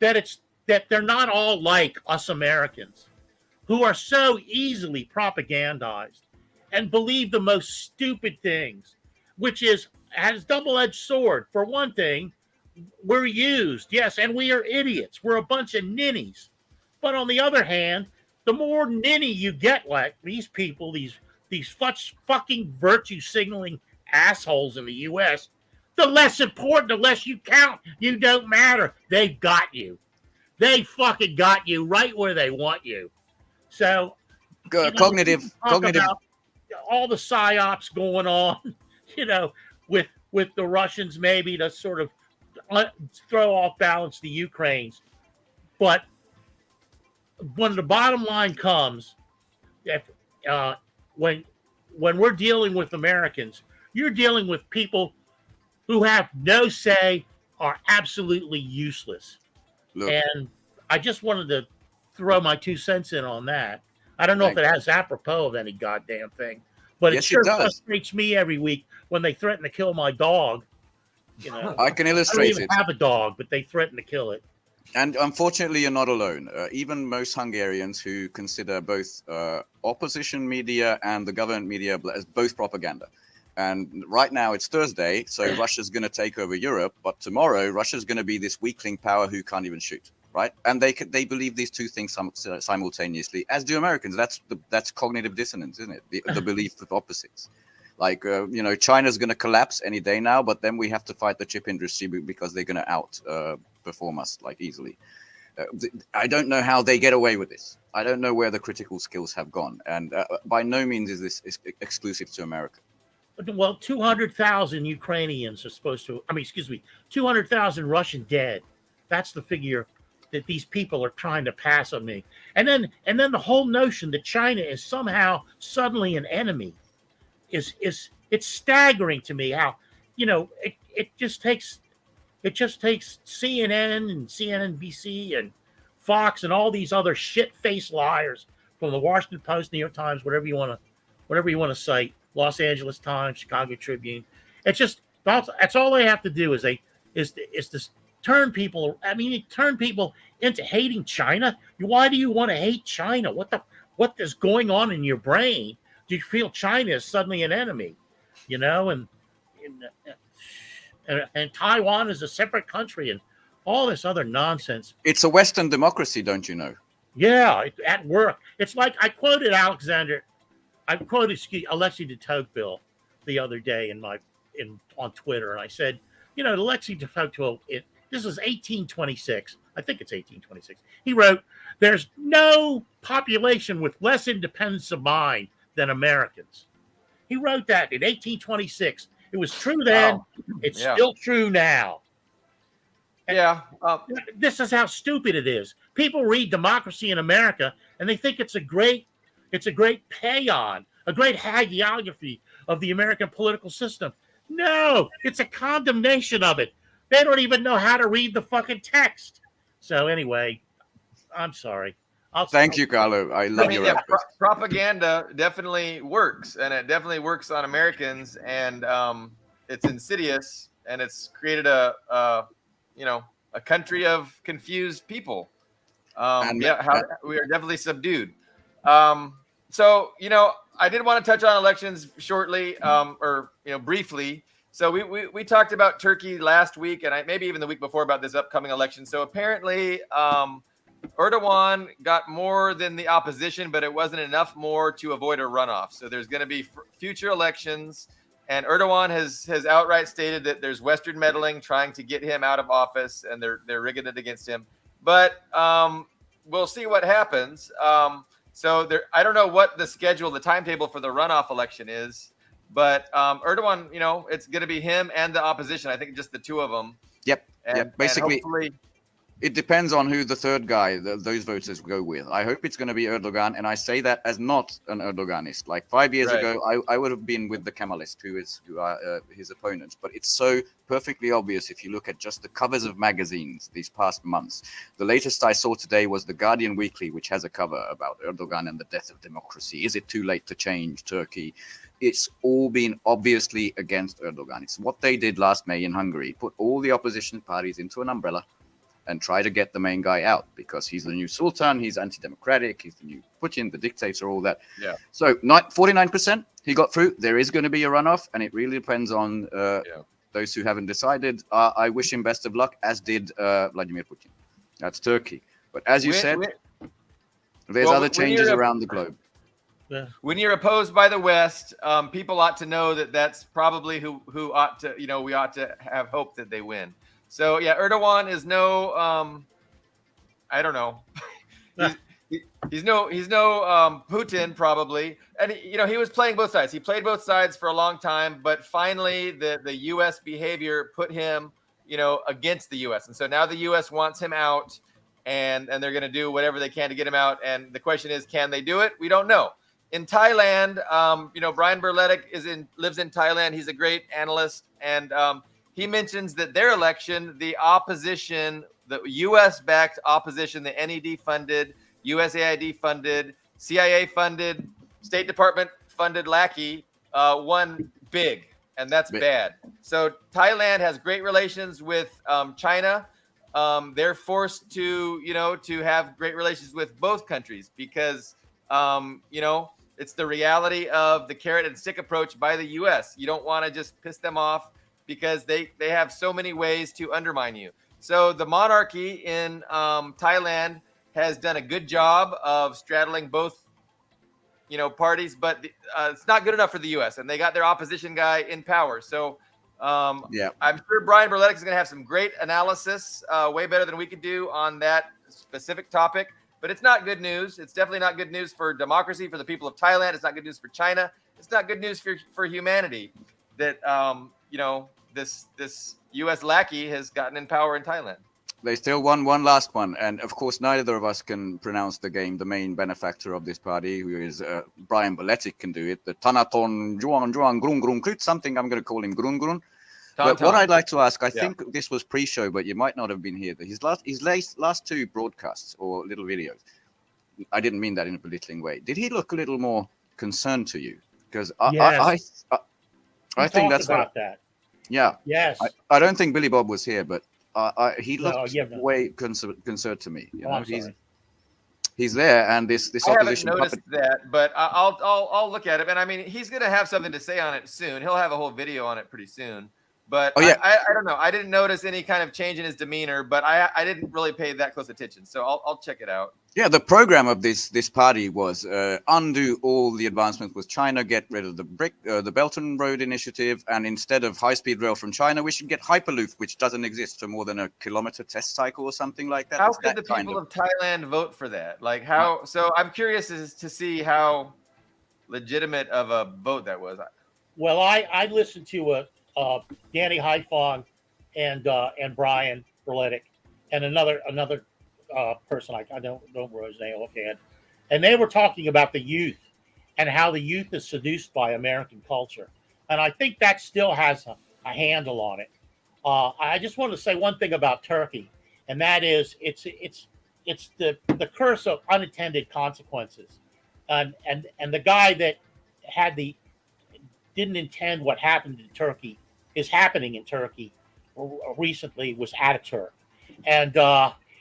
That they're not all like us Americans, who are so easily propagandized and believe the most stupid things, which has double-edged sword. For one thing, we're used, yes, and we are idiots. We're a bunch of ninnies. But on the other hand, the more ninny you get like these people, these fucking virtue signaling assholes in the U.S., the less important, the less you count. You don't matter. They've got you. They fucking got you right where they want you. So, cognitive. About all the psyops going on, with the Russians maybe to sort of throw off balance the Ukrainians. But when the bottom line comes, when we're dealing with Americans, you're dealing with people who have no say, are absolutely useless. Look. And I just wanted to throw my 2 cents in on that. I don't know if it has apropos of any goddamn thing, but Yes, it sure it does. frustrates me every week when they threaten to kill my dog. I can I don't illustrate even it. have a dog, but they threaten to kill it. And unfortunately, you're not alone. Even most Hungarians who consider both opposition media and the government media as both propaganda. And right now it's Thursday, so Russia's going to take over Europe. But tomorrow, Russia's going to be this weakling power who can't even shoot, right? And they believe these two things simultaneously, as do Americans. That's cognitive dissonance, isn't it? The belief of opposites. Like, China's going to collapse any day now, but then we have to fight the chip industry because they're going to outperform us like easily. I don't know how they get away with this. I don't know where the critical skills have gone. And by no means is this exclusive to America. Well, 200,000 Ukrainians are supposed to, 200,000 Russian dead. That's the figure that these people are trying to pass on me. And then the whole notion that China is somehow suddenly an enemy it's staggering to me how, it just takes CNN and CNNBC and Fox and all these other shit-faced liars from the Washington Post, New York Times, whatever you want to cite, Los Angeles Times, Chicago Tribune. It's just that's all they have to do is to turn people. Turn people into hating China. Why do you want to hate China? What is going on in your brain? Do you feel China is suddenly an enemy? And Taiwan is a separate country and all this other nonsense. It's a Western democracy, don't you know? Yeah, at work. It's like I quoted Alexei de Tocqueville the other day on Twitter, and I said, Alexei de Tocqueville, this was 1826. I think it's 1826. He wrote, "There's no population with less independence of mind than Americans." He wrote that in 1826. It was true then. Wow. It's still true now. And this is how stupid it is. People read Democracy in America and they think it's a great paean, a great hagiography of the American political system. No, it's a condemnation of it. They don't even know how to read the fucking text. So anyway, I'm sorry. Thank you, Carlo. I love your propaganda definitely works, and it definitely works on Americans, and it's insidious, and it's created a country of confused people. We are definitely subdued. So I did want to touch on elections shortly, briefly. So we talked about Turkey last week, and maybe even the week before about this upcoming election. So apparently, Erdogan got more than the opposition, but it wasn't enough more to avoid a runoff. So there's going to be future elections, and Erdogan has outright stated that there's Western meddling trying to get him out of office, and they're rigging it against him. But we'll see what happens. So I don't know what the timetable for the runoff election is, but Erdogan, it's going to be him and the opposition. I think just the two of them. Yep. Basically, it depends on who the third guy, those voters go with. I hope it's going to be Erdogan, and I say that as not an Erdoganist. Like 5 years ago, I would have been with the Kemalist, who are his opponents. But it's so perfectly obvious if you look at just the covers of magazines these past months. The latest I saw today was the Guardian Weekly, which has a cover about Erdogan and the death of democracy. Is it too late to change Turkey? It's all been obviously against Erdogan. It's what they did last May in Hungary, put all the opposition parties into an umbrella and try to get the main guy out because he's the new sultan, he's anti-democratic, he's the new Putin, the dictator, all that. Yeah. So 49%, he got through. There is going to be a runoff, and it really depends on those who haven't decided. I wish him best of luck, as did Vladimir Putin. That's Turkey. But as you said, There's other changes around the globe. Yeah. When you're opposed by the West, people ought to know that that's probably who ought to, we ought to have hope that they win. So yeah, Erdogan is no, I don't know. He's no Putin probably, and he was playing both sides. He played both sides for a long time, but finally the U.S. behavior put him, against the U.S. And so now the U.S. wants him out, and they're going to do whatever they can to get him out. And the question is, can they do it? We don't know. In Thailand, Brian Berletic lives in Thailand. He's a great analyst, and he mentions that their election, the opposition, the U.S.-backed opposition, the NED funded, USAID funded, CIA funded, State Department funded lackey won big, and that's bad. So Thailand has great relations with China. They're forced to have great relations with both countries because it's the reality of the carrot and stick approach by the U.S. You don't want to just piss them off because they have so many ways to undermine you. So the monarchy in Thailand has done a good job of straddling both, parties, but it's not good enough for the U.S. and they got their opposition guy in power. So I'm sure Brian Berletic is going to have some great analysis, way better than we could do on that specific topic. But it's not good news. It's definitely not good news for democracy, for the people of Thailand. It's not good news for China. It's not good news for humanity that this U.S. lackey has gotten in power in Thailand. They still won one last one, and of course neither of us can pronounce the game. The main benefactor of this party, who is Brian Berletic, can do it. The Tanaton Juan Grun Grun Klut, something I'm going to call him Grun Grun. But what I'd like to ask, I think this was pre-show, but you might not have been here. His last two broadcasts or little videos, I didn't mean that in a belittling way. Did he look a little more concerned to you? Because I think that's about that. Yeah. Yes. I don't think Billy Bob was here, but he looked way concerned to me. He's there, and this opposition. I haven't noticed that, but I'll look at it. And I mean, he's going to have something to say on it soon. He'll have a whole video on it pretty soon. But I don't know. I didn't notice any kind of change in his demeanor, but I didn't really pay that close attention. So I'll check it out. Yeah, the program of this party was undo all the advancements with China, get rid of the Belt and Road Initiative, and instead of high-speed rail from China, we should get Hyperloop, which doesn't exist for more than a kilometer test cycle or something like that. How could the people of Thailand vote for that? Like how? So I'm curious to see how legitimate of a vote that was. Well, I listened to Danny Haifong and Brian Berletic and another person I don't remember his name offhand, and they were talking about the youth and how the youth is seduced by American culture, and I think that still has a handle on it. I just want to say one thing about Turkey, and that is it's the curse of unintended consequences, and the guy that didn't intend what happened in Turkey is happening in Turkey recently was Ataturk. And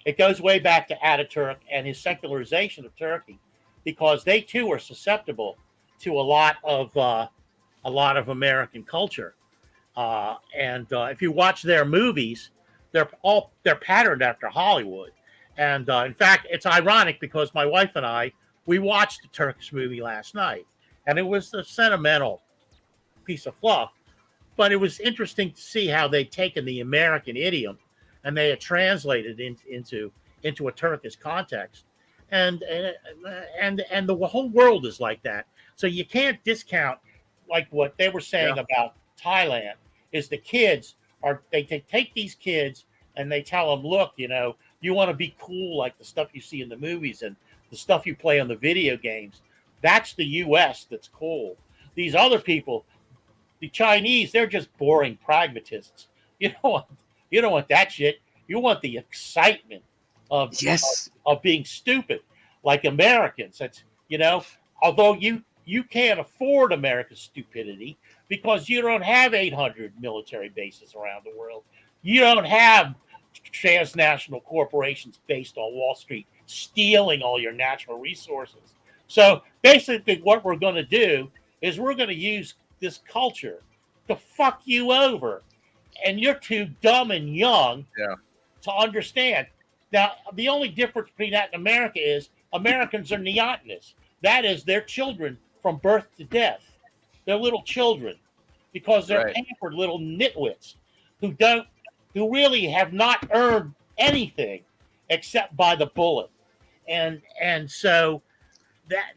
it goes way back to Ataturk and his secularization of Turkey, because they too are susceptible to a lot of American culture. And if you watch their movies, they're patterned after Hollywood. And in fact, it's ironic because my wife and we watched a Turkish movie last night, and it was a sentimental piece of fluff. But it was interesting to see how they'd taken the American idiom and they had translated into a Turkish context, and the whole world is like that. So you can't discount, like what they were saying about Thailand is the kids they take these kids and they tell them, look, you want to be cool like the stuff you see in the movies and the stuff you play on the video games. That's the U.S. that's cool. These other people, the Chinese, they're just boring pragmatists. You don't want that shit. You want the excitement of being stupid, like Americans. That's although you can't afford America's stupidity because you don't have 800 military bases around the world. You don't have transnational corporations based on Wall Street stealing all your natural resources. So basically, what we're going to do is we're going to use this culture to fuck you over, and you're too dumb and young to understand. Now, the only difference between that and America is Americans are neotenists. That is, their children from birth to death. They're little children because they're pampered little nitwits who really have not earned anything except by the bullet. And so that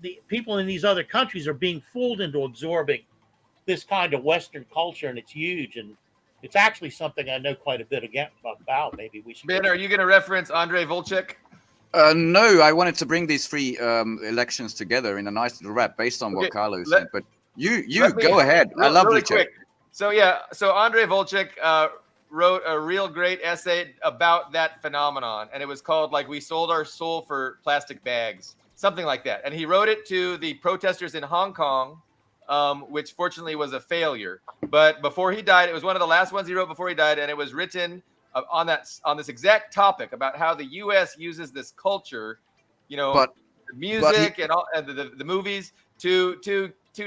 the people in these other countries are being fooled into absorbing this kind of Western culture, and it's huge, and it's actually something I know quite a bit about. Maybe we should. Ben, are you going to reference Andrei Volchek? No, I wanted to bring these three elections together in a nice little wrap based on what Carlo said. But you go ahead. I love really Volchek. quick. So Andrei Volchek wrote a real great essay about that phenomenon, and it was called like "We Sold Our Soul for Plastic Bags," something like that. And he wrote it to the protesters in Hong Kong, which fortunately was a failure. But before he died, it was one of the last ones he wrote before he died, and it was written on this exact topic about how the U.S. uses this culture, music and the movies to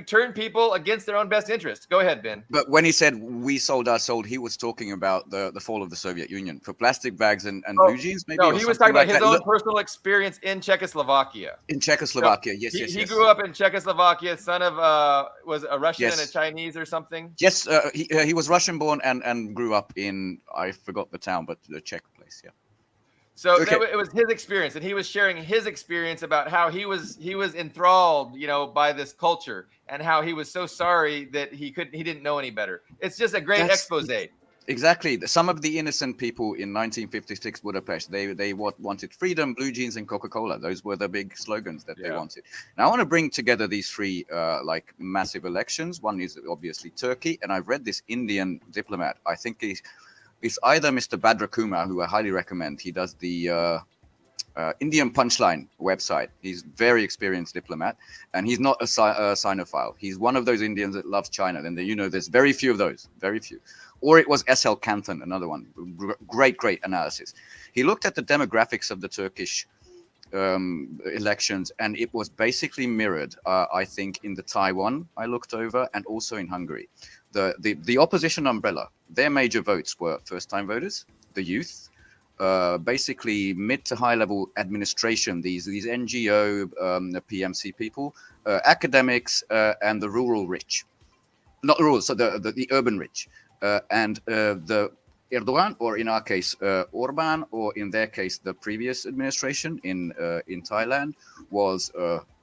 turn people against their own best interest. Go ahead, Ben. But when he said we sold our soul, he was talking about the fall of the Soviet Union for plastic bags and blue jeans, maybe. No, he was talking about his own personal experience in Czechoslovakia. In Czechoslovakia, so yes. He grew up in Czechoslovakia, son of was a Russian and a Chinese or something. Yes, he was Russian born and grew up in, I forgot the town, but the Czech place. Yeah. So it was his experience, and he was sharing his experience about how he was enthralled, by this culture, and how he was so sorry that he didn't know any better. It's just a great expose. Exactly. Some of the innocent people in 1956 Budapest, they wanted freedom, blue jeans, and Coca-Cola. Those were the big slogans that they wanted. Now I want to bring together these three massive elections. One is obviously Turkey, and I've read this Indian diplomat. I think it's either Mr. Badra Kumar, who I highly recommend. He does the Indian Punchline website. He's very experienced diplomat, and he's not a Sinophile. He's one of those Indians that loves China. And there's very few of those, very few. Or it was S.L. Kanthan, another one. Great analysis. He looked at the demographics of the Turkish elections, and it was basically mirrored, I think, in the Taiwan I looked over, and also in Hungary. The opposition umbrella, their major votes were first-time voters, the youth, basically mid to high-level administration, these NGO, the PMC people, academics, and the rural rich. Not rural, so the urban rich. And the Erdogan, or in our case, Orban, or in their case, the previous administration in Thailand, was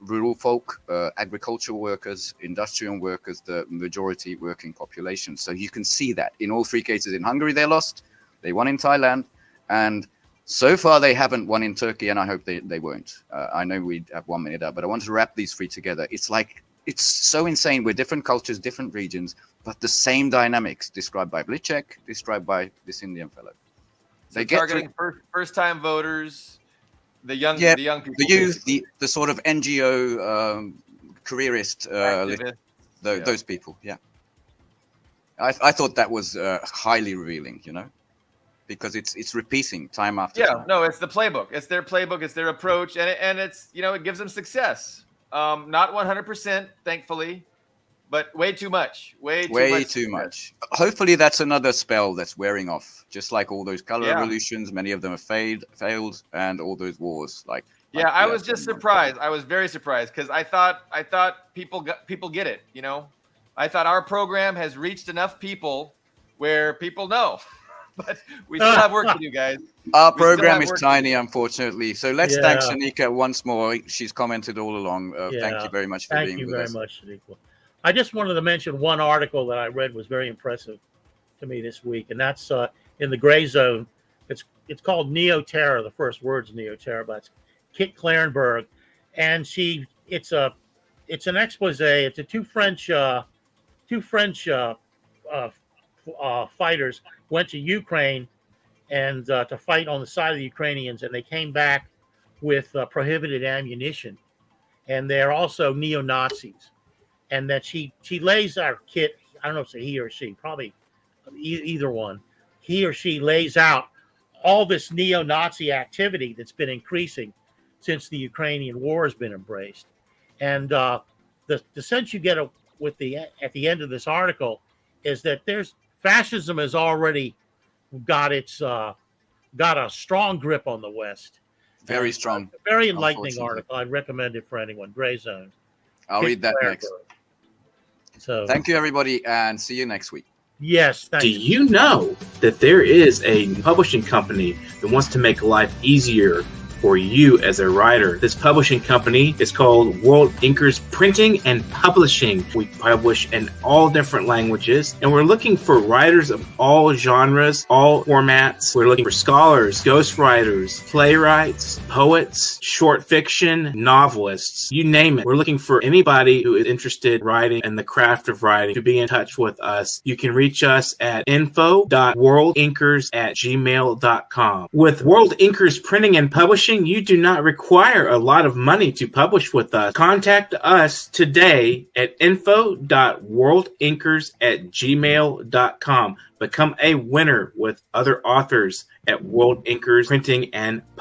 rural folk, agricultural workers, industrial workers, the majority working population. So you can see that in all three cases. In Hungary, they lost. They won in Thailand. And so far, they haven't won in Turkey, and I hope they won't. I know we have 1 minute up, but I want to wrap these three together. It's so insane. We're different cultures, different regions, but the same dynamics described by Volchek, described by this Indian fellow. They get targeting first-time voters, the young people, the youth, the sort of NGO careerist, those people. Yeah, I thought that was highly revealing. Because it's repeating time after time. No, it's the playbook. It's their playbook. It's their approach, and it's it gives them success. Not 100%, thankfully, but way too much. Way too much. Hopefully, that's another spell that's wearing off. Just like all those color revolutions, many of them have failed, and all those wars. I was just surprised. I was very surprised because I thought people get it. I thought our program has reached enough people where people know. But we still have work to do, guys. Our program is tiny, unfortunately. So let's thank Shanika once more. She's commented all along. Thank you very much for being with us. Thank you very much, Shanika. I just wanted to mention one article that I read was very impressive to me this week, and that's in the Gray Zone. It's called Neo-Terror. The first word's Neo-Terror, but it's Kit Clarenberg, and it's an expose. It's two French fighters went to Ukraine and to fight on the side of the Ukrainians, and they came back with prohibited ammunition, and they're also neo-Nazis. And that she lays out Kit, I don't know if it's a he or she, probably either one. He or she lays out all this neo-Nazi activity that's been increasing since the Ukrainian war has been embraced. And the sense you get at the end of this article is that fascism has already got a strong grip on the West, Very strong. Very enlightening article. I recommend it for anyone. Gray Zone. I'll read that next. So thank you, everybody, and see you next week. Yes. Do you know that there is a publishing company that wants to make life easier for you as a writer? This publishing company is called World Inkers Printing and Publishing. We publish in all different languages, and we're looking for writers of all genres, all formats. We're looking for scholars, ghostwriters, playwrights, poets, short fiction, novelists, you name it. We're looking for anybody who is interested in writing and the craft of writing to be in touch with us. You can reach us at info.worldinkers@gmail.com. With World Inkers Printing and Publishing, you do not require a lot of money to publish with us. Contact us today at info.worldinkers@gmail.com. Become a winner with other authors at World Inkers Printing and